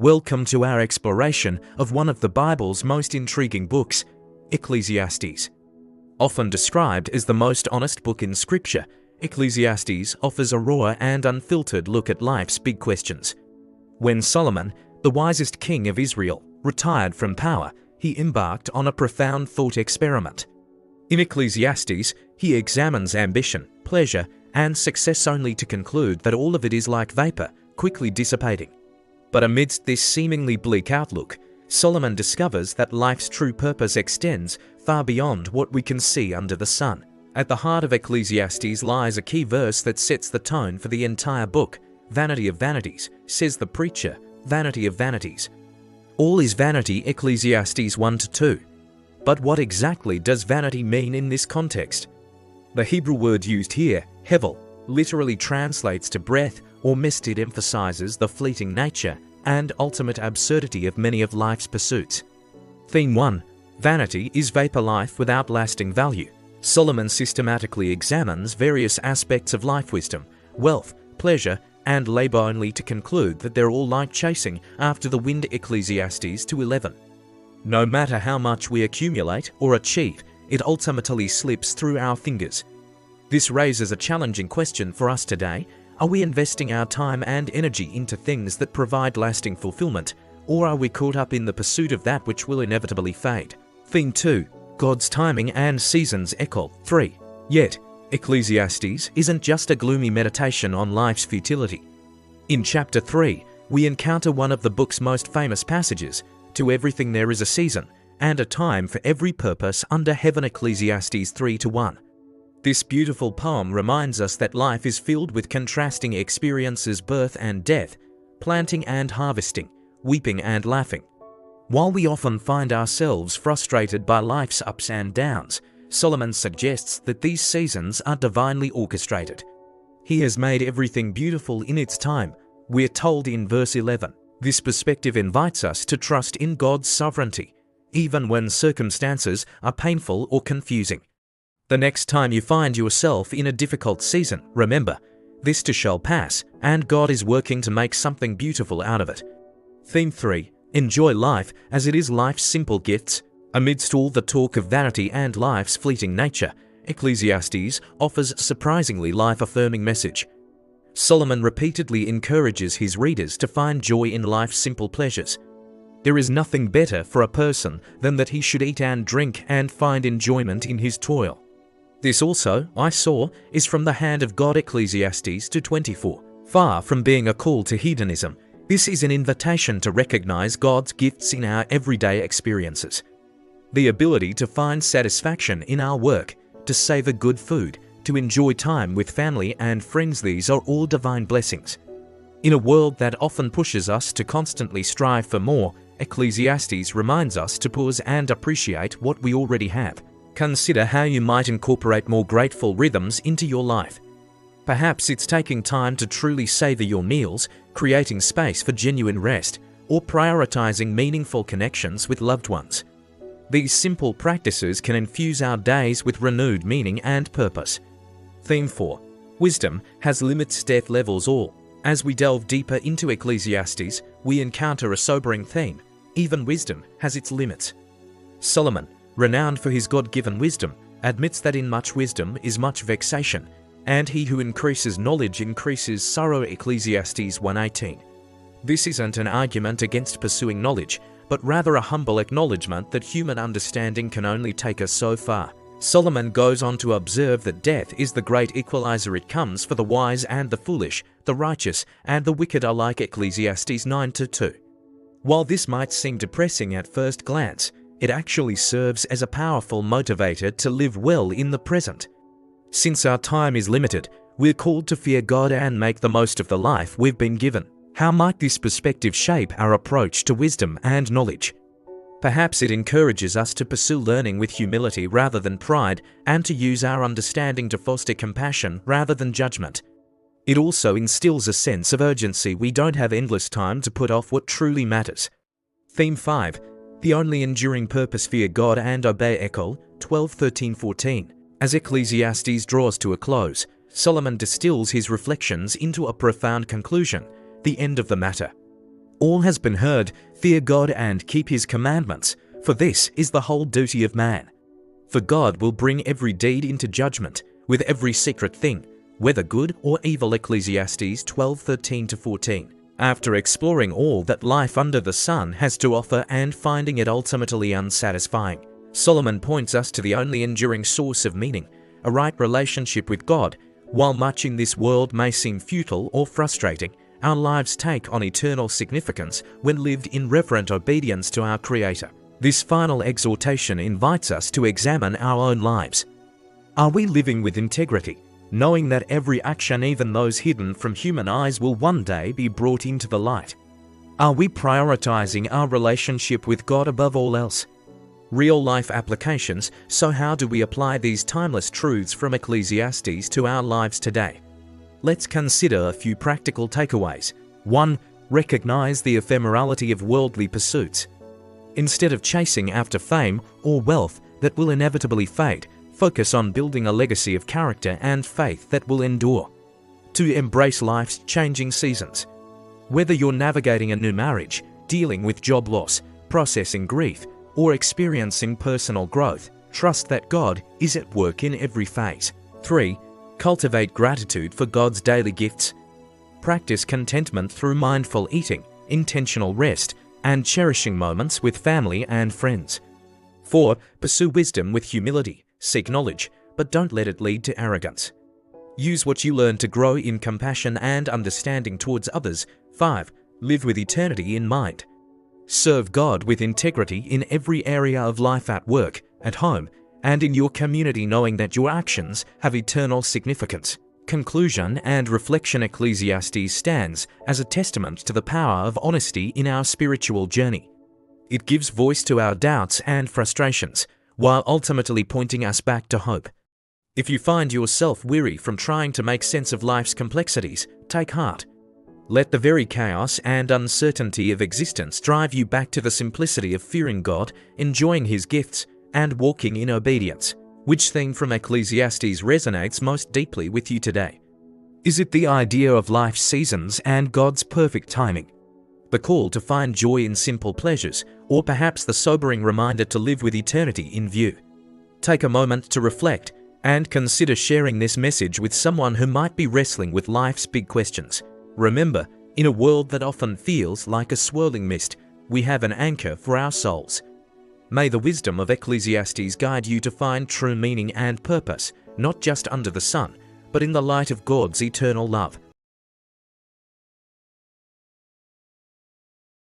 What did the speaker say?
Welcome to our exploration of one of the Bible's most intriguing books, Ecclesiastes. Often described as the most honest book in Scripture, Ecclesiastes offers a raw and unfiltered look at life's big questions. When Solomon, the wisest king of Israel, retired from power, he embarked on a profound thought experiment. In Ecclesiastes, he examines ambition, pleasure, and success only to conclude that all of it is like vapor, quickly dissipating. But amidst this seemingly bleak outlook, Solomon discovers that life's true purpose extends far beyond what we can see under the sun. At the heart of Ecclesiastes lies a key verse that sets the tone for the entire book. Vanity of vanities, says the preacher, vanity of vanities. All is vanity, Ecclesiastes 1-2. But what exactly does vanity mean in this context? The Hebrew word used here, hevel, literally translates to breath or mist. It emphasizes the fleeting nature and ultimate absurdity of many of life's pursuits. Theme 1. Vanity is vapor, life without lasting value. Solomon systematically examines various aspects of life: wisdom, wealth, pleasure, and labor, only to conclude that they're all like chasing after the wind. Ecclesiastes 2:11. No matter how much we accumulate or achieve, it ultimately slips through our fingers. This raises a challenging question for us today. Are we investing our time and energy into things that provide lasting fulfillment, or are we caught up in the pursuit of that which will inevitably fade? Theme 2. God's timing and seasons. Eccl 3. Yet, Ecclesiastes isn't just a gloomy meditation on life's futility. In chapter 3, we encounter one of the book's most famous passages: to everything there is a season, and a time for every purpose under heaven. Ecclesiastes 3-1. This beautiful poem reminds us that life is filled with contrasting experiences: birth and death, planting and harvesting, weeping and laughing. While we often find ourselves frustrated by life's ups and downs, Solomon suggests that these seasons are divinely orchestrated. He has made everything beautiful in its time, we're told in verse 11. This perspective invites us to trust in God's sovereignty, even when circumstances are painful or confusing. The next time you find yourself in a difficult season, remember, this too shall pass, and God is working to make something beautiful out of it. Theme 3. Enjoy life as it is, life's simple gifts. Amidst all the talk of vanity and life's fleeting nature, Ecclesiastes offers a surprisingly life-affirming message. Solomon repeatedly encourages his readers to find joy in life's simple pleasures. There is nothing better for a person than that he should eat and drink and find enjoyment in his toil. This also, I saw, is from the hand of God. Ecclesiastes 2:24. Far from being a call to hedonism, this is an invitation to recognize God's gifts in our everyday experiences. The ability to find satisfaction in our work, to savor good food, to enjoy time with family and friends, these are all divine blessings. In a world that often pushes us to constantly strive for more, Ecclesiastes reminds us to pause and appreciate what we already have. Consider how you might incorporate more grateful rhythms into your life. Perhaps it's taking time to truly savor your meals, creating space for genuine rest, or prioritizing meaningful connections with loved ones. These simple practices can infuse our days with renewed meaning and purpose. Theme 4. Wisdom has limits, death levels all. As we delve deeper into Ecclesiastes, we encounter a sobering theme. Even wisdom has its limits. Solomon, renowned for his God-given wisdom, admits that in much wisdom is much vexation, and he who increases knowledge increases sorrow. Ecclesiastes 1:18. This isn't an argument against pursuing knowledge, but rather a humble acknowledgement that human understanding can only take us so far. Solomon goes on to observe that death is the great equalizer. It comes for the wise and the foolish, the righteous and the wicked alike. Ecclesiastes 9:2. While this might seem depressing at first glance, it actually serves as a powerful motivator to live well in the present. Since our time is limited, we're called to fear God and make the most of the life we've been given. How might this perspective shape our approach to wisdom and knowledge? Perhaps it encourages us to pursue learning with humility rather than pride, and to use our understanding to foster compassion rather than judgment. It also instills a sense of urgency. We don't have endless time to put off what truly matters. Theme 5. The only enduring purpose: fear God and obey. Eccl 12:13-14. As Ecclesiastes draws to a close, Solomon distills his reflections into a profound conclusion: the end of the matter. All has been heard, fear God and keep his commandments, for this is the whole duty of man. For God will bring every deed into judgment, with every secret thing, whether good or evil. Ecclesiastes 12:13-14. After exploring all that life under the sun has to offer and finding it ultimately unsatisfying, Solomon points us to the only enduring source of meaning, a right relationship with God. While much in this world may seem futile or frustrating, our lives take on eternal significance when lived in reverent obedience to our Creator. This final exhortation invites us to examine our own lives. Are we living with integrity, knowing that every action, even those hidden from human eyes, will one day be brought into the light? Are we prioritizing our relationship with God above all else? Real-life applications. So how do we apply these timeless truths from Ecclesiastes to our lives today? Let's consider a few practical takeaways. 1. Recognize the ephemerality of worldly pursuits. Instead of chasing after fame or wealth that will inevitably fade, focus on building a legacy of character and faith that will endure. 2. Embrace life's changing seasons. Whether you're navigating a new marriage, dealing with job loss, processing grief, or experiencing personal growth, trust that God is at work in every phase. 3. Cultivate gratitude for God's daily gifts. Practice contentment through mindful eating, intentional rest, and cherishing moments with family and friends. 4. Pursue wisdom with humility. Seek knowledge, but don't let it lead to arrogance. Use what you learn to grow in compassion and understanding towards others. 5. Live with eternity in mind. Serve God with integrity in every area of life, at work, at home, and in your community, knowing that your actions have eternal significance. Conclusion and reflection. Ecclesiastes stands as a testament to the power of honesty in our spiritual journey. It gives voice to our doubts and frustrations, while ultimately pointing us back to hope. If you find yourself weary from trying to make sense of life's complexities, take heart. Let the very chaos and uncertainty of existence drive you back to the simplicity of fearing God, enjoying His gifts, and walking in obedience. Which theme from Ecclesiastes resonates most deeply with you today? Is it the idea of life's seasons and God's perfect timing? The call to find joy in simple pleasures, or perhaps the sobering reminder to live with eternity in view? Take a moment to reflect and consider sharing this message with someone who might be wrestling with life's big questions. Remember, in a world that often feels like a swirling mist, we have an anchor for our souls. May the wisdom of Ecclesiastes guide you to find true meaning and purpose, not just under the sun, but in the light of God's eternal love.